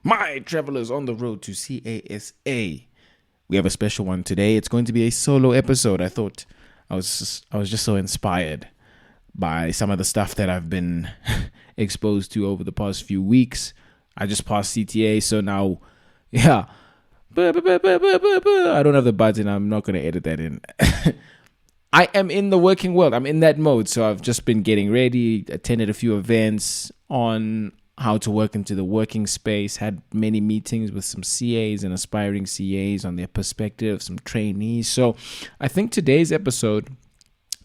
My travelers on the road to CASA. We have a special one today. It's going to be a solo episode. I thought I was just so inspired by some of the stuff that I've been exposed to over the past few weeks. I just passed CTA, so now, yeah. I don't have the button. I'm not going to edit that in. I am in the working world. I'm in that mode. So I've just been getting ready, attended a few events on how to work into the working space, had many meetings with some CAs and aspiring CAs on their perspective, some trainees. So I think today's episode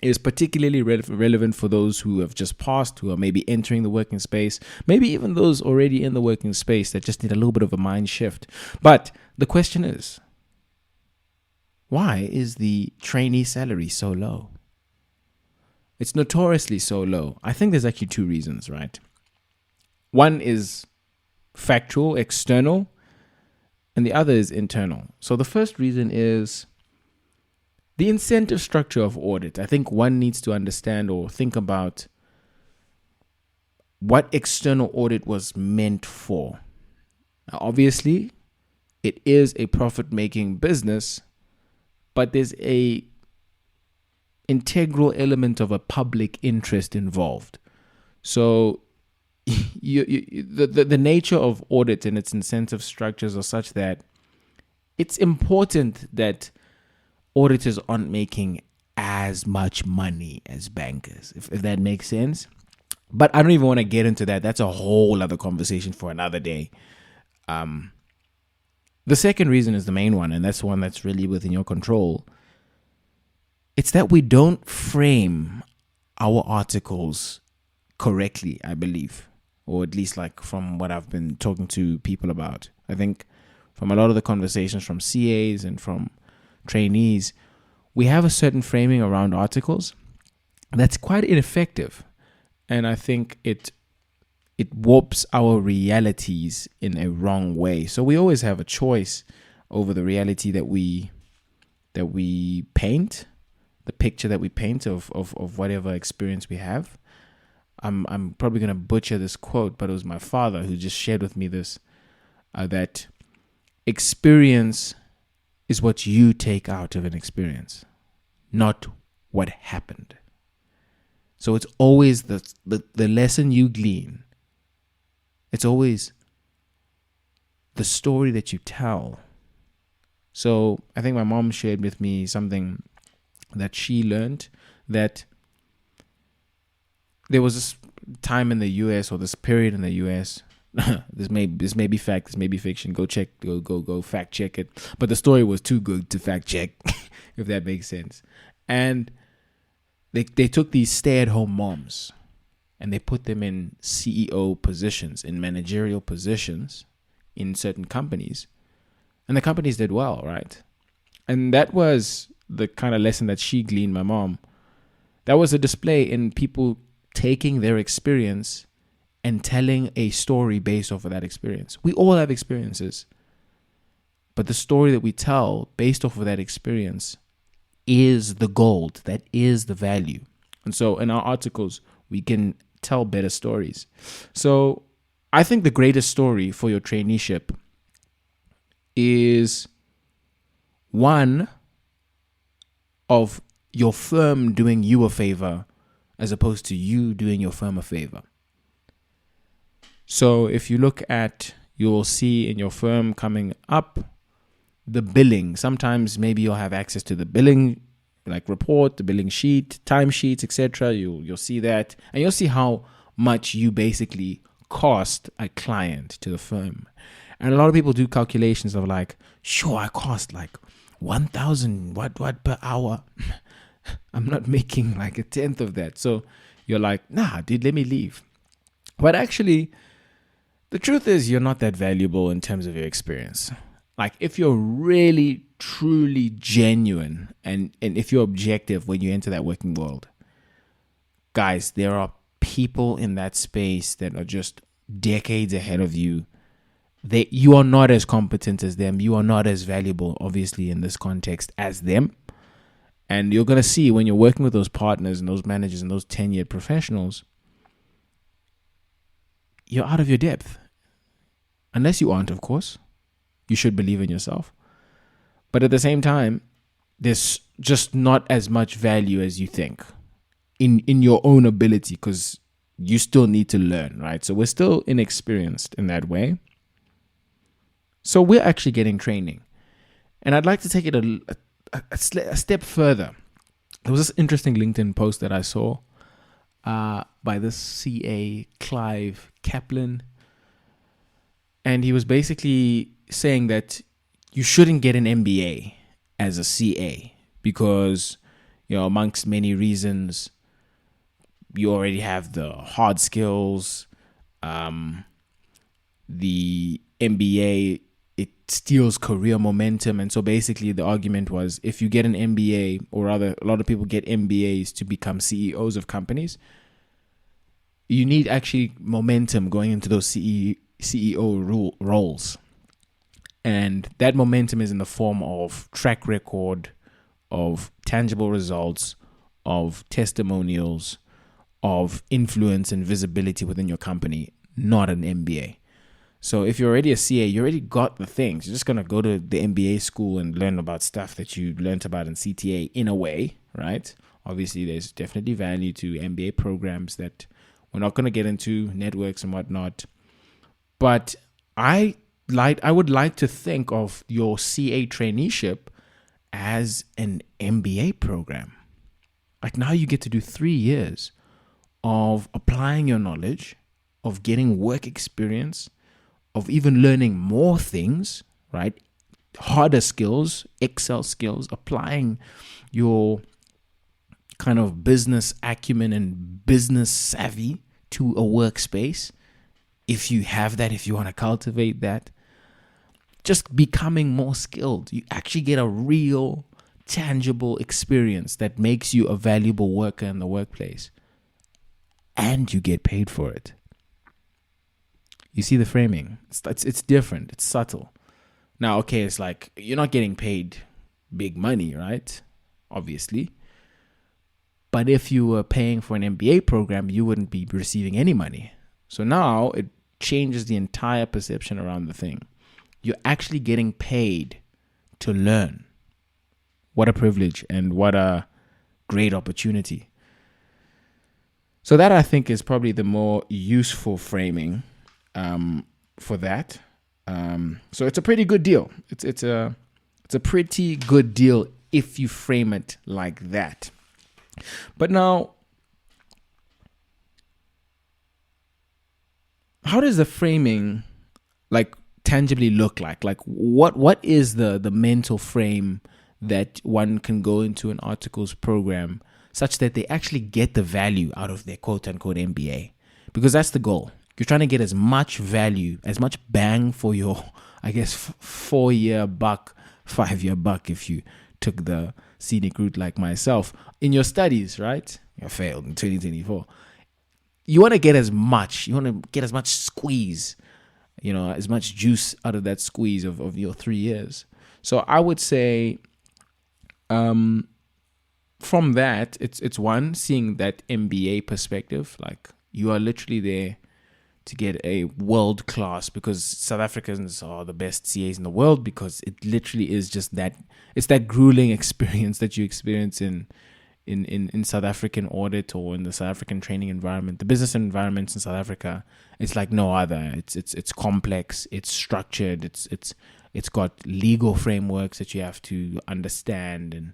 is particularly relevant for those who have just passed, who are maybe entering the working space, maybe even those already in the working space that just need a little bit of a mind shift. But the question is, why is the trainee salary so low? It's notoriously so low. I think there's actually two reasons, right? One is factual, external, and the other is internal. So the first reason is the incentive structure of audit. I think one needs to understand or think about what external audit was meant for. Now, obviously, it is a profit-making business, but there's a integral element of a public interest involved. So the nature of audit and its incentive structures are such that it's important that auditors aren't making as much money as bankers, if that makes sense. But I don't even want to get into that. That's a whole other conversation for another day. The second reason is the main one, and that's one that's really within your control. It's that we don't frame our articles correctly, I believe, or at least like from what I've been talking to people about. I think from a lot of the conversations from CAs and from trainees, we have a certain framing around articles that's quite ineffective, and I think it warps our realities in a wrong way. So we always have a choice over the reality that we paint, the picture that we paint of whatever experience we have. I'm probably going to butcher this quote, but it was my father who just shared with me this, that experience is what you take out of an experience, not what happened. So it's always the lesson you glean. It's always the story that you tell. So I think my mom shared with me something that she learned, that there was this time in the US, or this period in the US. This may be fact, this may be fiction. Go fact check it. But the story was too good to fact check, if that makes sense. And they took these stay-at-home moms and they put them in CEO positions, in managerial positions in certain companies. And the companies did well, right? And that was the kind of lesson that she gleaned, my mom. That was a display in people taking their experience and telling a story based off of that experience. We all have experiences, but the story that we tell based off of that experience is the gold, that is the value. And so in our articles, we can tell better stories. So I think the greatest story for your traineeship is one of your firm doing you a favor as opposed to you doing your firm a favor. So if you look at, you'll see in your firm coming up the billing. Sometimes maybe you'll have access to the billing like report, the billing sheet, timesheets, etc. You'll see that, and you'll see how much you basically cost a client to the firm. And a lot of people do calculations of like, sure, I cost like 1,000 what per hour. I'm not making like a tenth of that. So you're like, nah, dude, let me leave. But actually, the truth is you're not that valuable in terms of your experience. Like if you're really, truly genuine and if you're objective when you enter that working world, guys, there are people in that space that are just decades ahead of you. You are not as competent as them. You are not as valuable, obviously, in this context as them. And you're going to see when you're working with those partners and those managers and those tenured professionals, you're out of your depth. Unless you aren't, of course. You should believe in yourself. But at the same time, there's just not as much value as you think in your own ability, because you still need to learn, right? So we're still inexperienced in that way. So we're actually getting training. And I'd like to take it a step further. There was this interesting LinkedIn post that I saw by this CA, Clive Kaplan. And he was basically saying that you shouldn't get an MBA as a CA because, amongst many reasons, you already have the hard skills. The MBA, it steals career momentum. And so basically the argument was, if you get an MBA, or rather a lot of people get MBAs to become CEOs of companies, you need actually momentum going into those CEO roles. And that momentum is in the form of track record, of tangible results, of testimonials, of influence and visibility within your company, not an MBA. So if you're already a CA, you already got the things. You're just going to go to the MBA school and learn about stuff that you learned about in CTA in a way, right? Obviously, there's definitely value to MBA programs that we're not going to get into, networks and whatnot. But I would like to think of your CA traineeship as an MBA program. Like, now you get to do 3 years of applying your knowledge, of getting work experience, of even learning more things, right? Harder skills, Excel skills, applying your kind of business acumen and business savvy to a workspace. If you have that, if you want to cultivate that, just becoming more skilled. You actually get a real, tangible experience that makes you a valuable worker in the workplace. And you get paid for it. You see the framing? It's different. It's subtle. Now, okay, it's like you're not getting paid big money, right? Obviously. But if you were paying for an MBA program, you wouldn't be receiving any money. So now it changes the entire perception around the thing. You're actually getting paid to learn. What a privilege and what a great opportunity. So that, I think, is probably the more useful framing for that. So it's a pretty good deal. It's a pretty good deal if you frame it like that. But now, how does the framing tangibly look like? Like what is the mental frame that one can go into an articles program such that they actually get the value out of their quote unquote MBA? Because that's the goal. You're trying to get as much value, as much bang for your, 4-year buck, 5-year buck if you took the scenic route like myself in your studies, right? You failed in 2024. You want to get as much. You want to get as much squeeze, as much juice out of that squeeze of your 3 years. So I would say from that, it's one, seeing that MBA perspective, like you are literally there to get a world class, because South Africans are the best CAs in the world, because it literally is just that. It's that grueling experience that you experience in South African audit or in the South African training environment. The business environments in South Africa, it's like no other. It's complex, it's structured, it's got legal frameworks that you have to understand, and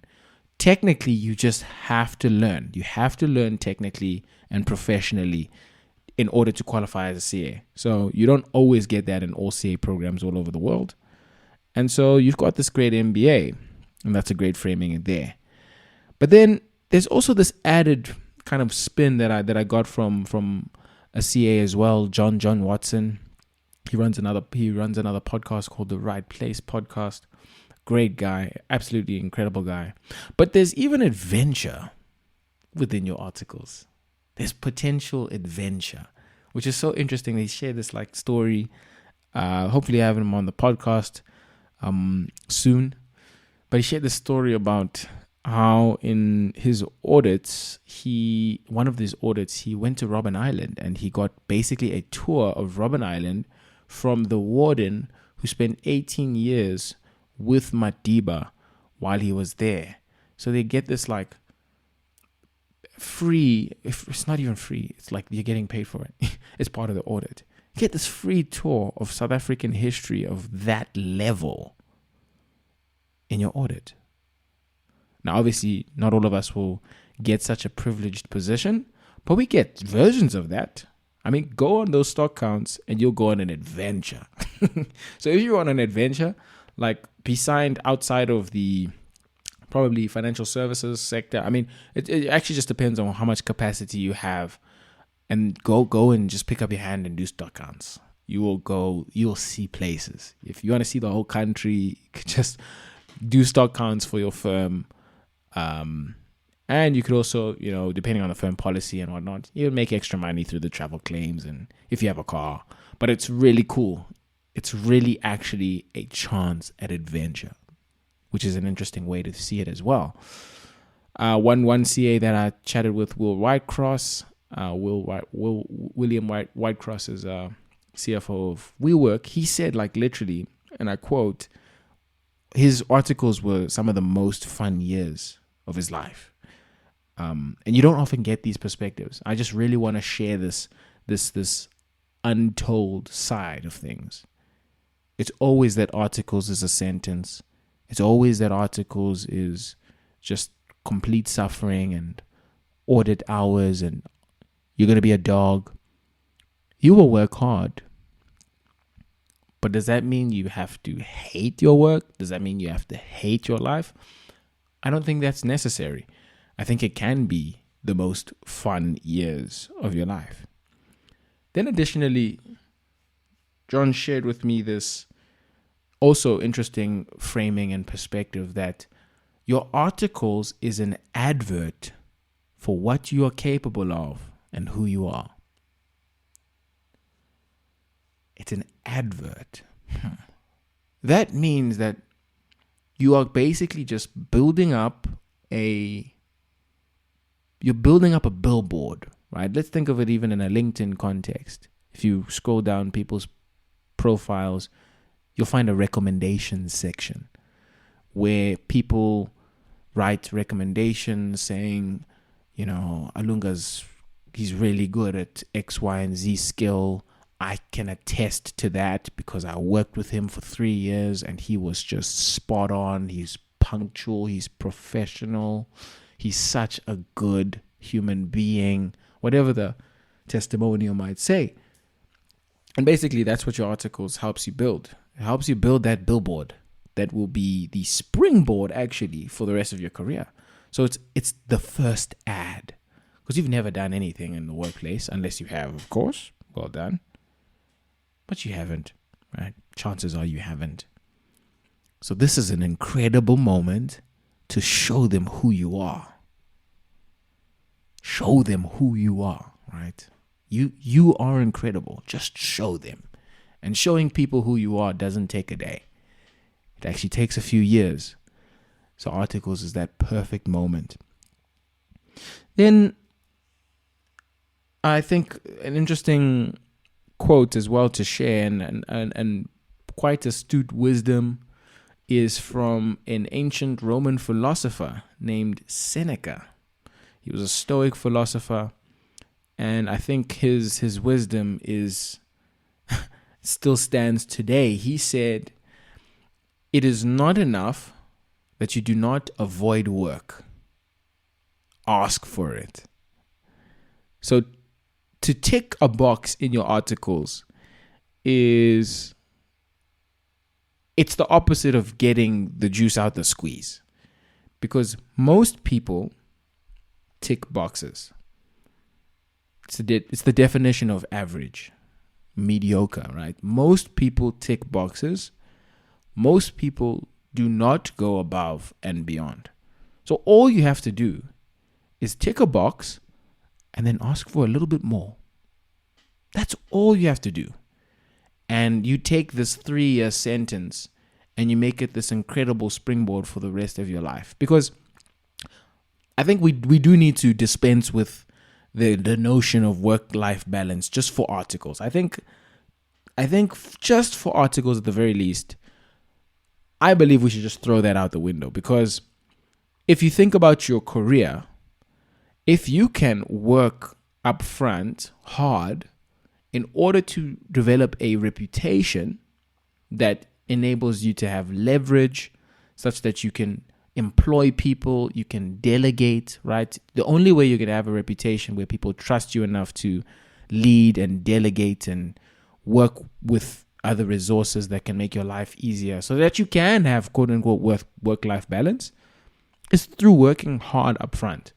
technically you just have to learn. You have to learn technically and professionally in order to qualify as a CA. So you don't always get that in all CA programs all over the world. And so you've got this great MBA, and that's a great framing there. But then there's also this added kind of spin that I got from a CA as well, John Watson. He runs another podcast called The Right Place Podcast. Great guy, absolutely incredible guy. But there's even adventure within your articles. There's potential adventure, which is so interesting. They share this story. Hopefully I have him on the podcast soon. But he shared this story about how in his audits, he went to Robben Island, and he got basically a tour of Robben Island from the warden who spent 18 years with Madiba while he was there. So they get this like free, if it's not even free, it's like you're getting paid for it. It's part of the audit. You get this free tour of South African history of that level in your audit. Now, obviously, not all of us will get such a privileged position, but we get versions of that. I mean, go on those stock counts and you'll go on an adventure. So if you're on an adventure, like be signed outside of the probably financial services sector. I mean, it actually just depends on how much capacity you have, and go and just pick up your hand and do stock counts. You'll see places. If you want to see the whole country, just do stock counts for your firm. And you could also, depending on the firm policy and whatnot, you'll make extra money through the travel claims and if you have a car. But it's really cool. It's really actually a chance at adventure, which is an interesting way to see it as well. One CA that I chatted with, Will Whitecross. William Whitecross is a CFO of WeWork. He said, like literally, and I quote, his articles were some of the most fun years of his life. And you don't often get these perspectives. I just really want to share this untold side of things. It's always that articles is a sentence. It's always that articles is just complete suffering and audit hours and you're going to be a dog. You will work hard. But does that mean you have to hate your work? Does that mean you have to hate your life? I don't think that's necessary. I think it can be the most fun years of your life. Then additionally, John shared with me this also interesting framing and perspective that your articles is an advert for what you are capable of and who you are. It's an advert. That means that you are basically just building up a billboard, right? Let's think of it even in a LinkedIn context. If you scroll down people's profiles, you'll find a recommendations section where people write recommendations saying, Alunga's, he's really good at X, Y, and Z skill. I can attest to that because I worked with him for 3 years and he was just spot on. He's punctual. He's professional. He's such a good human being, whatever the testimonial might say. And basically, that's what your articles helps you build. It helps you build that billboard that will be the springboard, actually, for the rest of your career. So it's the first ad. Because you've never done anything in the workplace, unless you have, of course. Well done. But you haven't, right? Chances are you haven't. So this is an incredible moment to show them who you are. Show them who you are, right? You are incredible. Just show them. And showing people who you are doesn't take a day. It actually takes a few years. So articles is that perfect moment. Then I think an interesting quote as well to share and quite astute wisdom is from an ancient Roman philosopher named Seneca. He was a Stoic philosopher, and I think his wisdom is still stands today. He said, "It is not enough that you do not avoid work. Ask for it." So to tick a box in your articles it's the opposite of getting the juice out the squeeze. Because most people tick boxes. It's the definition of average, mediocre, right? Most people tick boxes. Most people do not go above and beyond. So all you have to do is tick a box and then ask for a little bit more. That's all you have to do. And you take this 3-year sentence and you make it this incredible springboard for the rest of your life. Because I think we do need to dispense with the notion of work-life balance just for articles. I think I think just for articles at the very least, I believe we should just throw that out the window, because if you think about your career, if you can work up front hard in order to develop a reputation that enables you to have leverage such that you can employ people, you can delegate, right? The only way you're going to have a reputation where people trust you enough to lead and delegate and work with other resources that can make your life easier so that you can have quote unquote work-life balance is through working hard up front.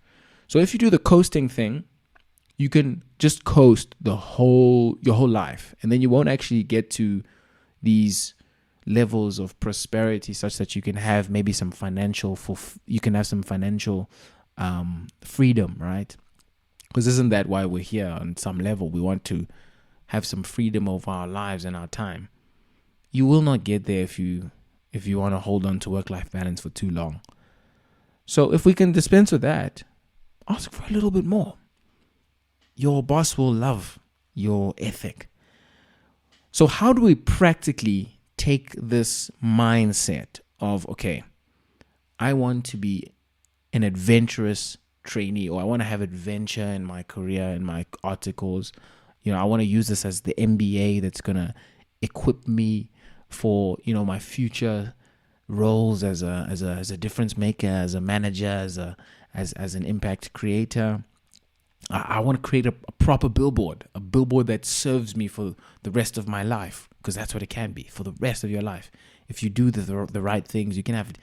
So if you do the coasting thing, you can just coast your whole life, and then you won't actually get to these levels of prosperity such that you can have maybe some financial freedom, right? Because isn't that why we're here on some level? We want to have some freedom over our lives and our time. You will not get there if you want to hold on to work-life balance for too long. So if we can dispense with that, ask for a little bit more. Your boss will love your ethic. So how do we practically take this mindset of, okay, I want to be an adventurous trainee, or I want to have adventure in my career, in my articles. I want to use this as the MBA that's going to equip me for, my future roles as a difference maker, as a manager, as an impact creator. I want to create a proper billboard, a billboard that serves me for the rest of my life, because that's what it can be for the rest of your life. If you do the right things, you can have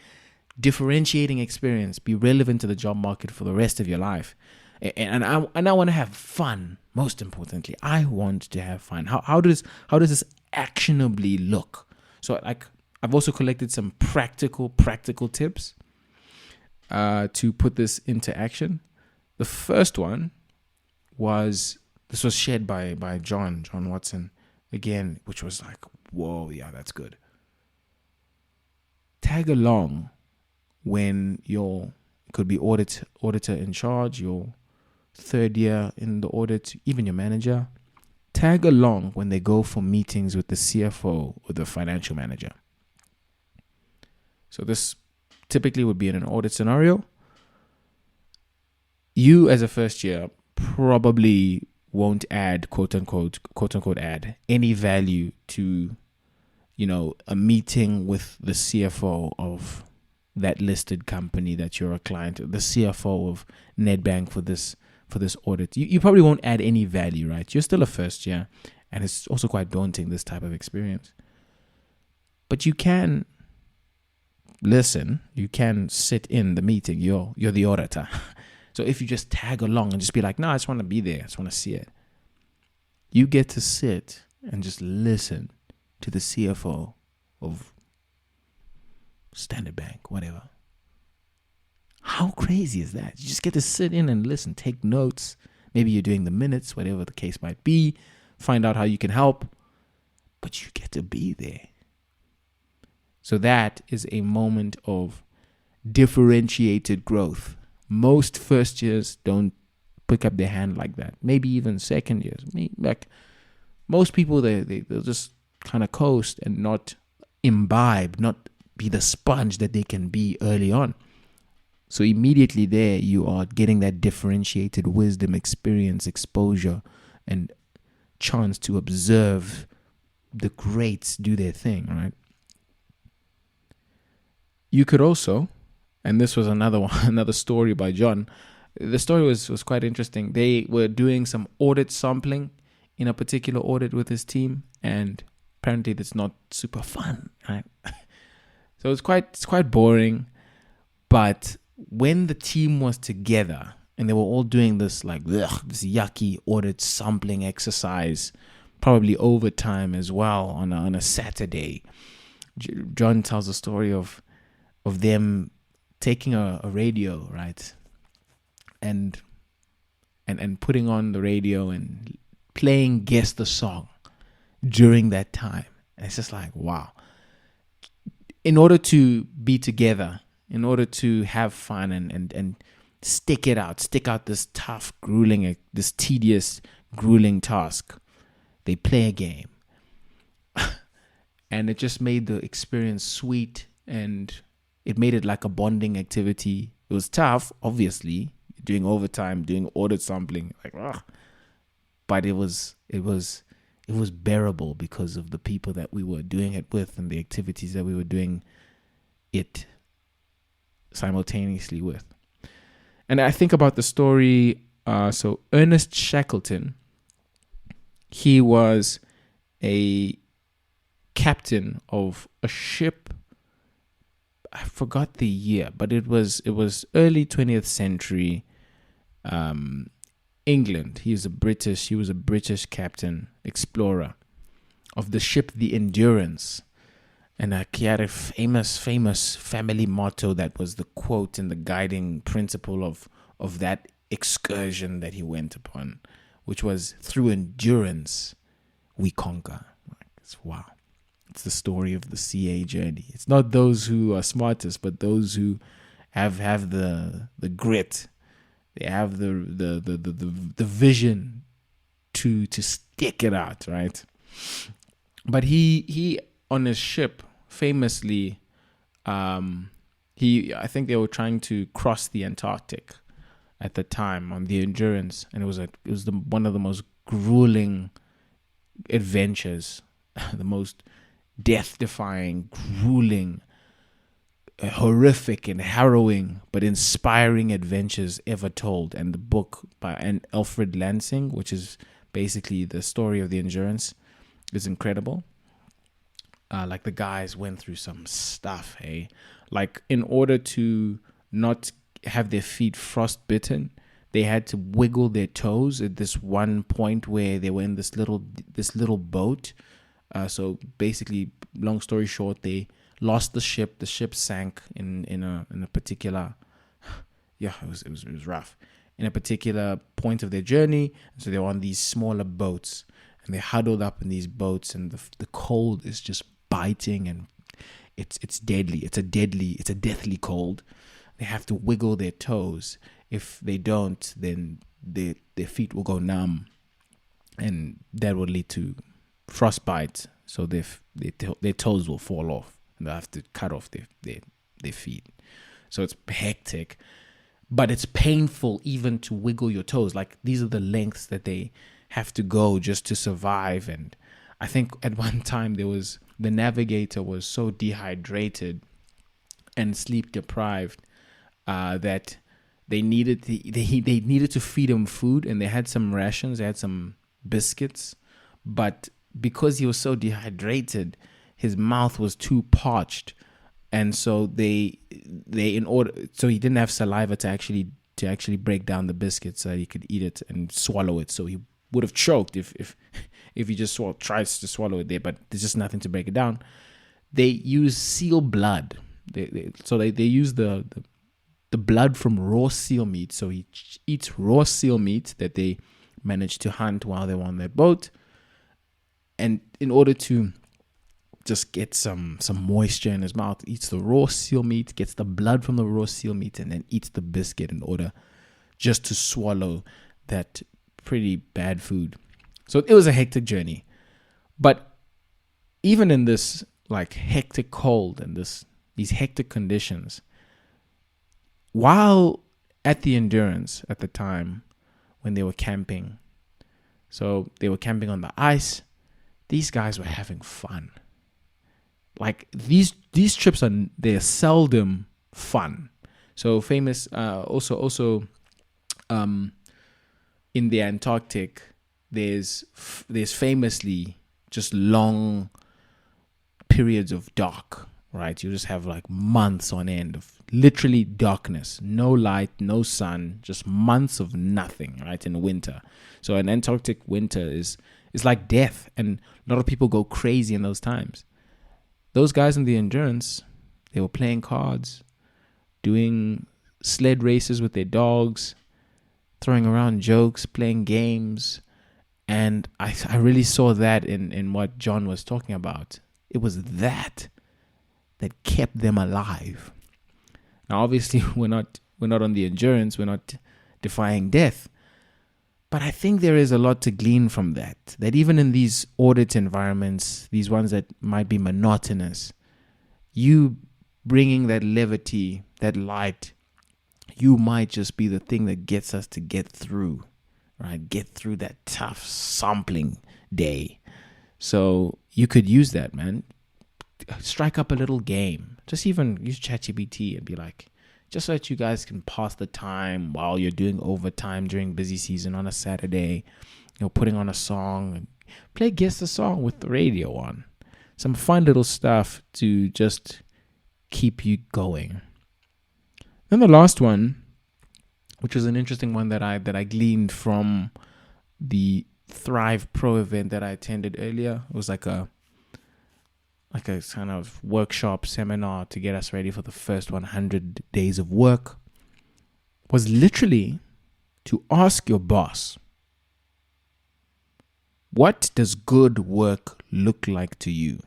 differentiating experience, be relevant to the job market for the rest of your life. And I want to have fun. Most importantly, I want to have fun. How does this actionably look? So I've also collected some practical tips to put this into action. The first one was shared by John Watson again, which was like, whoa, yeah, that's good. Tag along when it could be auditor in charge, your third year in the audit, even your manager. Tag along when they go for meetings with the CFO or the financial manager. So this typically would be in an audit scenario. You as a first year probably won't add quote unquote add any value to a meeting with the CFO of that listed company that you're a client, the CFO of Nedbank for this audit. You probably won't add any value, right? You're still a first year, and it's also quite daunting, this type of experience. But you can listen, you can sit in the meeting, you're the auditor. So if you just tag along and just be like, no, I just want to be there, I just want to see it. You get to sit and just listen to the CFO of Standard Bank, whatever. How crazy is that? You just get to sit in and listen, take notes. Maybe you're doing the minutes, whatever the case might be. Find out how you can help. But you get to be there. So that is a moment of differentiated growth. Most first years don't pick up their hand like that. Maybe even second years. Most people, they'll just kind of coast and not imbibe, not be the sponge that they can be early on. So immediately there, you are getting that differentiated wisdom, experience, exposure, and chance to observe the greats do their thing, right? You could also, and this was another story by John. The story was quite interesting. They were doing some audit sampling in a particular audit with his team, and apparently that's not super fun, right? So it's quite boring. But when the team was together and they were all doing this this yucky audit sampling exercise, probably overtime as well on a Saturday, John tells a story of them taking a radio, right, and putting on the radio and playing Guess the Song during that time. And it's just like, wow. In order to be together, in order to have fun and stick out this tough, grueling, this tedious, grueling task, they play a game. And it just made the experience sweet, and it made it like a bonding activity. It was tough, obviously, doing overtime, doing audit sampling, like, ugh. But it was bearable because of the people that we were doing it with and the activities that we were doing it simultaneously with. And I think about the story. So Ernest Shackleton, he was a captain of a ship. I forgot the year, but it was early 20th century England. He was a British captain, explorer of the ship the Endurance. And he had a famous family motto that was the quote and the guiding principle of that excursion that he went upon, which was, "Through endurance, we conquer." Wow. It's the story of the CA journey. It's not those who are smartest, but those who have the grit. They have the vision to stick it out, right? But he on his ship, famously, I think they were trying to cross the Antarctic at the time on the Endurance, and it was one of the most grueling adventures, the most death-defying, grueling, horrific and harrowing but inspiring adventures ever told. And the book by Alfred Lansing, which is basically the story of the Endurance, is incredible. Like, the guys went through some stuff, hey? Like, in order to not have their feet frostbitten, they had to wiggle their toes at this one point where they were in this little boat. So basically, long story short, they lost the ship. The ship sank in a particular, it was rough, in a particular point of their journey. So they were on these smaller boats, and they huddled up in these boats, and the cold is just biting, and it's deadly. It's a deathly cold. They have to wiggle their toes. If they don't, then their feet will go numb, and that will lead to frostbite. So their toes will fall off, and they'll have to cut off their feet. So it's hectic, but it's painful even to wiggle your toes. Like, these are the lengths that they have to go just to survive. And I think at one time the navigator was so dehydrated and sleep deprived that they needed to feed him food, and they had some rations, they had some biscuits, but because he was so dehydrated, his mouth was too parched, and so he didn't have saliva to actually break down the biscuits so that he could eat it and swallow it. So he would have choked if he just tries to swallow it there, but there's just nothing to break it down. They use seal blood. They use the blood from raw seal meat. So he eats raw seal meat that they managed to hunt while they were on that boat. And in order to just get some moisture in his mouth, eats the raw seal meat, gets the blood from the raw seal meat, and then eats the biscuit in order just to swallow that pretty bad food. So it was a hectic journey. But even in this like hectic cold and these hectic conditions, while at the Endurance at the time when they were camping, so they were camping on the ice, these guys were having fun. Like, these trips they're seldom fun. So famous also in the Antarctic, there's famously just long periods of dark, right? You just have like months on end of literally darkness, no light, no sun, just months of nothing, right? In winter. So an Antarctic winter is like death, and a lot of people go crazy in those times. Those guys in the Endurance, they were playing cards, doing sled races with their dogs, throwing around jokes, playing games. And I really saw that in what John was talking about. It was that kept them alive. Now, obviously, we're not on the Endurance. We're not defying death. But I think there is a lot to glean from that. That even in these audit environments, these ones that might be monotonous, you bringing that levity, that light, you might just be the thing that gets us to get through, right? Get through that tough sampling day. So you could use that, man. Strike up a little game. Just even use ChatGPT and be like, just so that you guys can pass the time while you're doing overtime during busy season on a Saturday, putting on a song, and guess the song with the radio on. Some fun little stuff to just keep you going. Then the last one, which was an interesting one that I gleaned from the Thrive Pro event that I attended earlier. It was like a kind of workshop seminar to get us ready for the first 100 days of work, was literally to ask your boss, what does good work look like to you?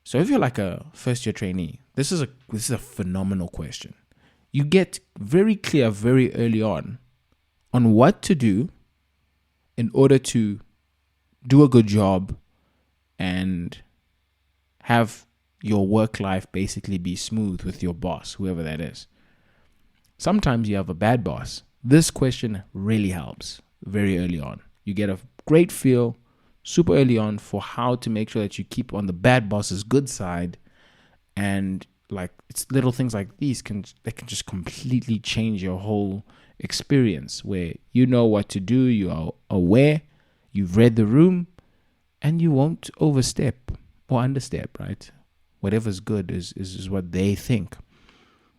So if you're like a first year trainee, this is a phenomenal question. You get very clear very early on what to do in order to do a good job and have your work life basically be smooth with your boss, whoever that is. Sometimes you have a bad boss. This question really helps very early on. You get a great feel super early on for how to make sure that you keep on the bad boss's good side. And like, it's little things like these can just completely change your whole experience, where you know what to do, you are aware, you've read the room, and you won't overstep or understep, right? Whatever's good is what they think.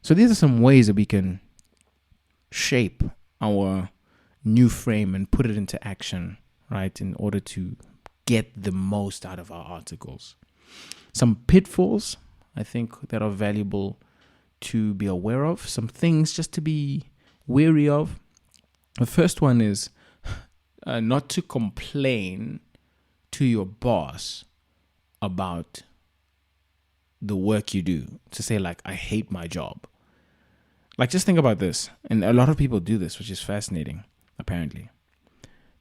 So these are some ways that we can shape our new frame and put it into action, right? In order to get the most out of our articles. Some pitfalls, I think, that are valuable to be aware of. Some things just to be wary of. The first one is not to complain to your boss about the work you do. To say like, I hate my job. Like, just think about this. And a lot of people do this, which is fascinating, apparently.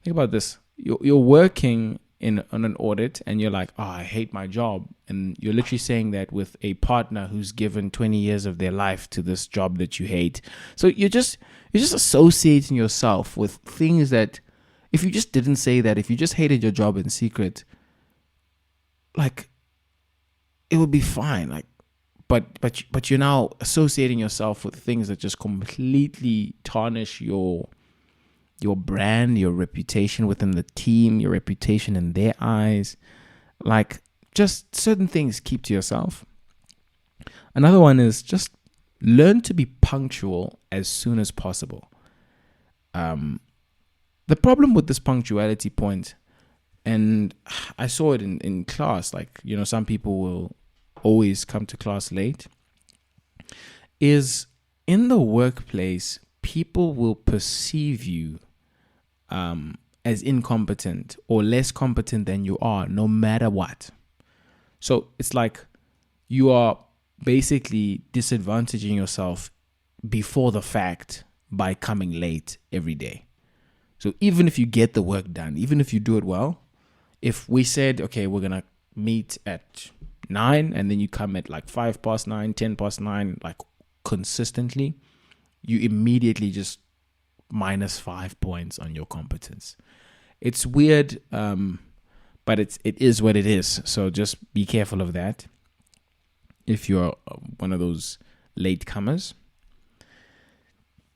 Think about this. You're working on an audit and you're like, oh, I hate my job. And you're literally saying that with a partner who's given 20 years of their life to this job that you hate. So you're just associating yourself with things that, if you just didn't say that, if you just hated your job in secret, like, it would be fine. Like, but you're now associating yourself with things that just completely tarnish your brand, your reputation within the team, your reputation in their eyes. Like, just certain things keep to yourself. Another one is just learn to be punctual as soon as possible. The problem with this punctuality point, and I saw it in class, like, some people will always come to class late, is in the workplace, people will perceive you as incompetent or less competent than you are, no matter what. So it's like you are basically disadvantaging yourself before the fact by coming late every day. So even if you get the work done, even if you do it well, if we said, okay, we're going to meet at 9 and then you come at like 5 past 9, 10 past 9, like consistently, you immediately just minus 5 points on your competence. It's weird, but it is what it is. So just be careful of that if you're one of those latecomers.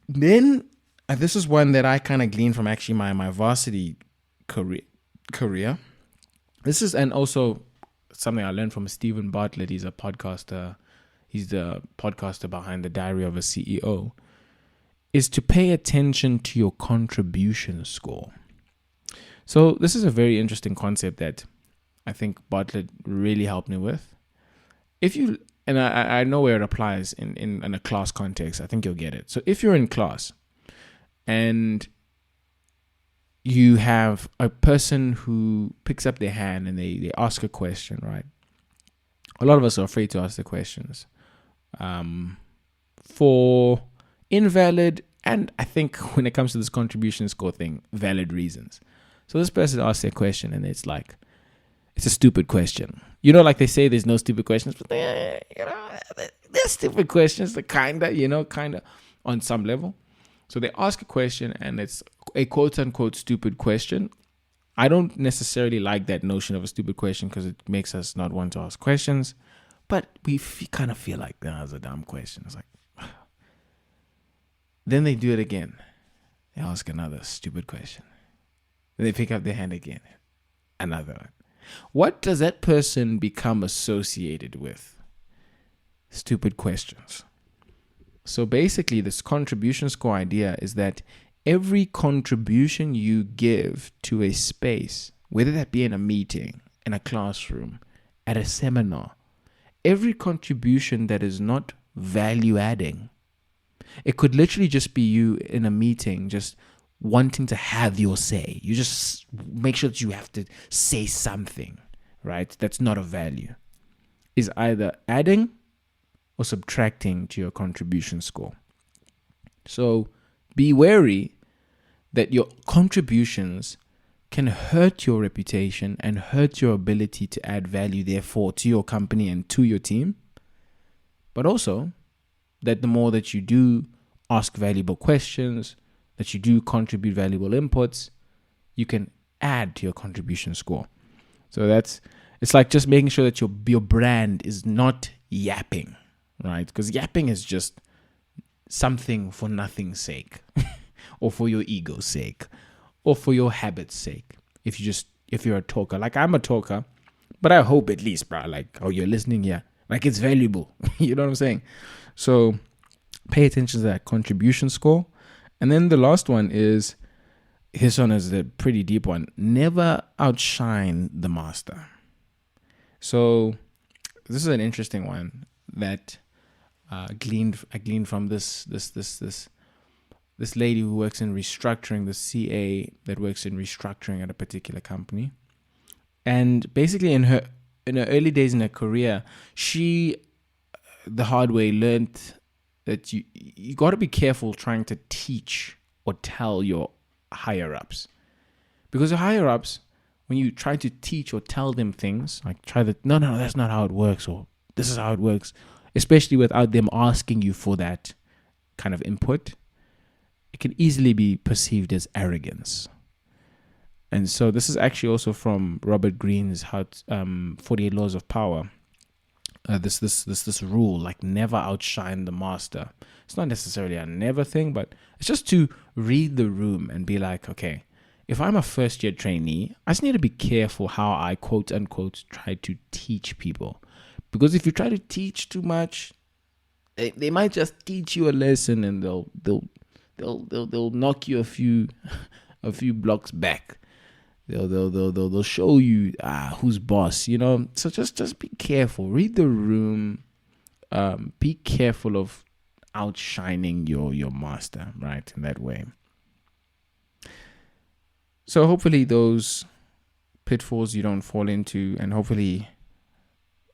Then this is one that I kind of gleaned from actually my varsity career. This is, and also something I learned from Stephen Bartlett. He's a podcaster. He's the podcaster behind The Diary of a CEO. Is to pay attention to your contribution score. So this is a very interesting concept that I think Bartlett really helped me with. If you, and I know where it applies in a class context, I think you'll get it. So if you're in class and you have a person who picks up their hand and they ask a question, right? A lot of us are afraid to ask the questions for invalid And I think when it comes to this contribution score thing, valid reasons. So this person asks their question, and it's like, it's a stupid question. Like they say there's no stupid questions, but they're stupid questions, the kind of on some level. So they ask a question, and it's a quote unquote stupid question. I don't necessarily like that notion of a stupid question because it makes us not want to ask questions, but we kind of feel like that was a dumb question. It's like, then they do it again. They ask another stupid question. Then they pick up their hand again. Another one. What does that person become associated with? Stupid questions. So basically, this contribution score idea is that every contribution you give to a space, whether that be in a meeting, in a classroom, at a seminar, every contribution that is not value adding, it could literally just be you in a meeting just wanting to have your say. You just make sure that you have to say something, right? That's not of value. Is either adding or subtracting to your contribution score. So be wary that your contributions can hurt your reputation and hurt your ability to add value, therefore, to your company and to your team. But also that the more that you do ask valuable questions, that you do contribute valuable inputs, you can add to your contribution score. So it's like just making sure that your brand is not yapping, right? Because yapping is just something for nothing's sake or for your ego's sake or for your habit's sake. If you're a talker, like I'm a talker, but I hope at least, bro, like, oh, you're listening here. Like it's valuable. You know what I'm saying? So pay attention to that contribution score. And then the last one is, this one is a pretty deep one. Never outshine the master. So this is an interesting one that I gleaned from this lady who works in restructuring, the CA that works in restructuring at a particular company. And basically in her early days in her career, she the hard way learned that you got to be careful trying to teach or tell your higher ups, because your higher ups, when you try to teach or tell them things, like no, that's not how it works, or this is how it works, especially without them asking you for that kind of input, it can easily be perceived as arrogance. And so this is actually also from Robert Greene's 48 Laws of Power. This rule, like never outshine the master. It's not necessarily a never thing, but it's just to read the room and be like, okay, if I'm a first year trainee, I just need to be careful how I quote unquote try to teach people, because if you try to teach too much, they might just teach you a lesson and they'll knock you a few blocks back. They'll show you who's boss, you know. So just be careful. Read the room. Be careful of outshining your master, right? In that way. So hopefully those pitfalls you don't fall into, and hopefully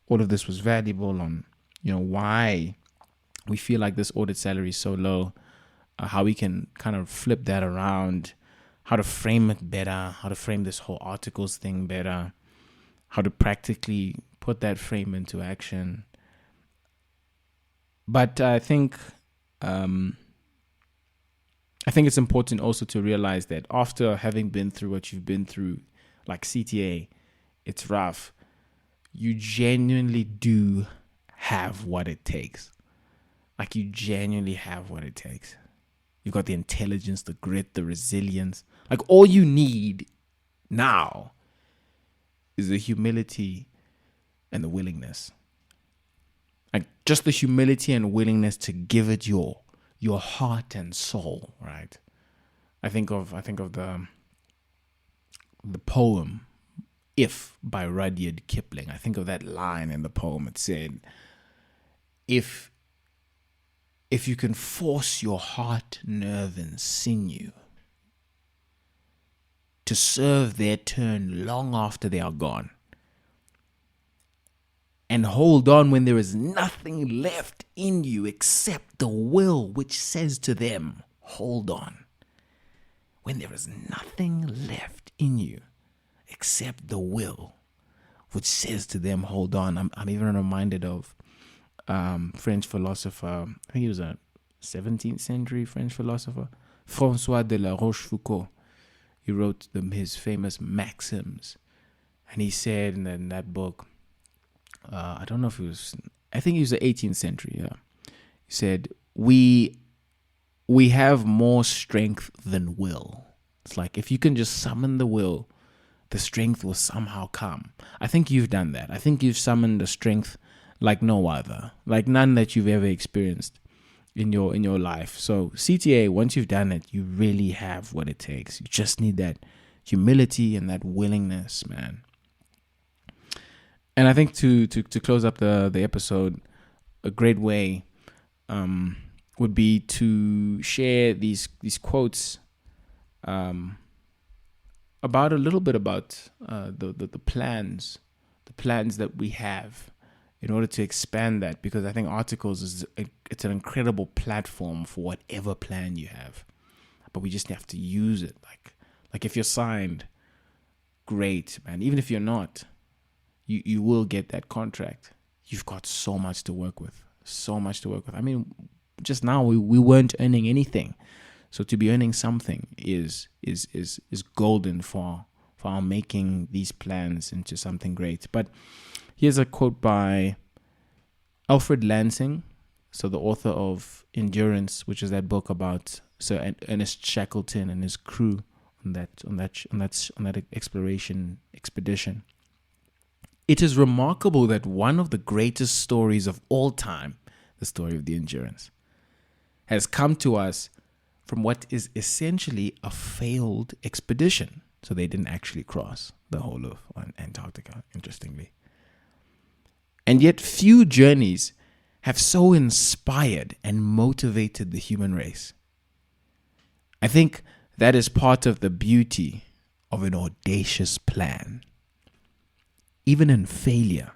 all of this was valuable on, why we feel like this audit salary is so low, how we can kind of flip that around, how to frame it better, how to frame this whole articles thing better, how to practically put that frame into action. But I think it's important also to realize that after having been through what you've been through, like CTA, it's rough. You genuinely do have what it takes. Like you genuinely have what it takes. You've got the intelligence, the grit, the resilience. Like all you need now is the humility and the willingness. Like just the humility and willingness to give it your heart and soul, right? I think of the poem "If" by Rudyard Kipling. I think of that line in the poem. It said, If you can force your heart, nerve, and sinew to serve their turn long after they are gone, and hold on when there is nothing left in you except the will which says to them, hold on when there is nothing left in you except the will, which says to them, hold on. I'm even reminded of French philosopher, I think he was a 17th century French philosopher, François de la Rochefoucauld. He wrote his famous Maxims. And he said in that book, I don't know if it was, I think he was the 18th century, yeah. He said, we have more strength than will. It's like if you can just summon the will, the strength will somehow come. I think you've done that. I think you've summoned the strength like no other, like none that you've ever experienced in your life. So CTA, once you've done it, you really have what it takes. You just need that humility and that willingness, man. And I think to close up the episode, a great way would be to share these quotes about a little bit about the plans that we have in order to expand that, because I think articles it's an incredible platform for whatever plan you have, but we just have to use it. Like if you're signed, great, man. Even if you're not, you will get that contract. You've got so much to work with. I mean, just now we weren't earning anything, so to be earning something is golden for our making these plans into something great. But here's a quote by Alfred Lansing, so the author of Endurance, which is that book about Sir Ernest Shackleton and his crew on that expedition. It is remarkable that one of the greatest stories of all time, the story of the Endurance, has come to us from what is essentially a failed expedition. So they didn't actually cross the whole of Antarctica, interestingly. And yet few journeys have so inspired and motivated the human race. I think that is part of the beauty of an audacious plan. Even in failure,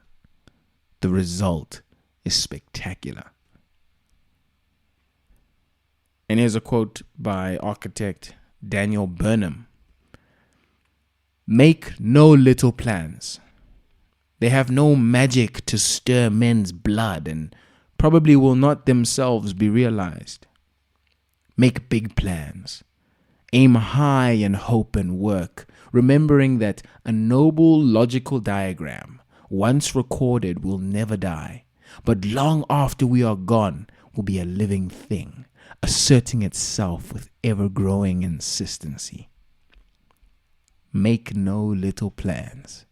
the result is spectacular. And here's a quote by architect Daniel Burnham. Make no little plans. They have no magic to stir men's blood and probably will not themselves be realized. Make big plans. Aim high and hope and work, remembering that a noble logical diagram, once recorded, will never die, but long after we are gone, will be a living thing, asserting itself with ever-growing insistency. Make no little plans.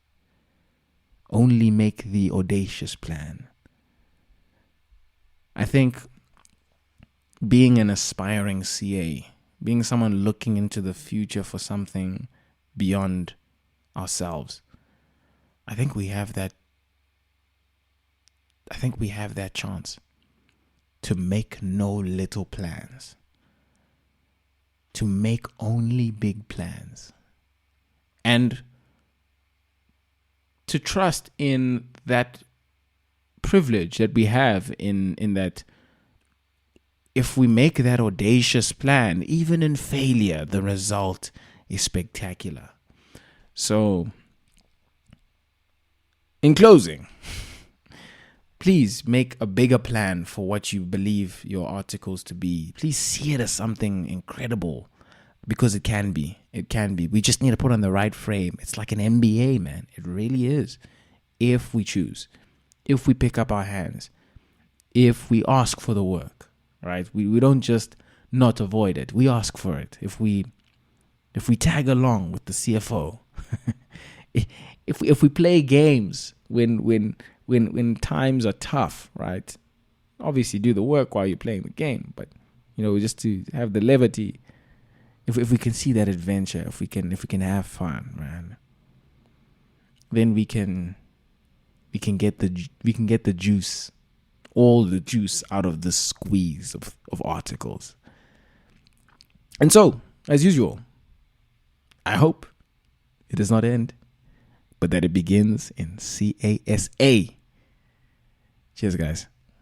Only make the audacious plan. I think being an aspiring CA, being someone looking into the future for something beyond ourselves, I think we have that chance to make no little plans, to make only big plans, and to trust in that privilege that we have in that if we make that audacious plan, even in failure, the result is spectacular. So, in closing, please make a bigger plan for what you believe your articles to be. Please see it as something incredible, because it can be. It can be. We just need to put on the right frame. It's like an MBA, man. It really is. If we choose, if we pick up our hands, if we ask for the work, right? We don't just not avoid it. We ask for it. If we tag along with the CFO, if we play games when times are tough, right? Obviously do the work while you're playing the game, but just to have the levity. If we can see that adventure, if we can have fun, man, then we can get the juice, all the juice out of the squeeze of articles. And so, as usual, I hope it does not end, but that it begins in CASA. Cheers, guys.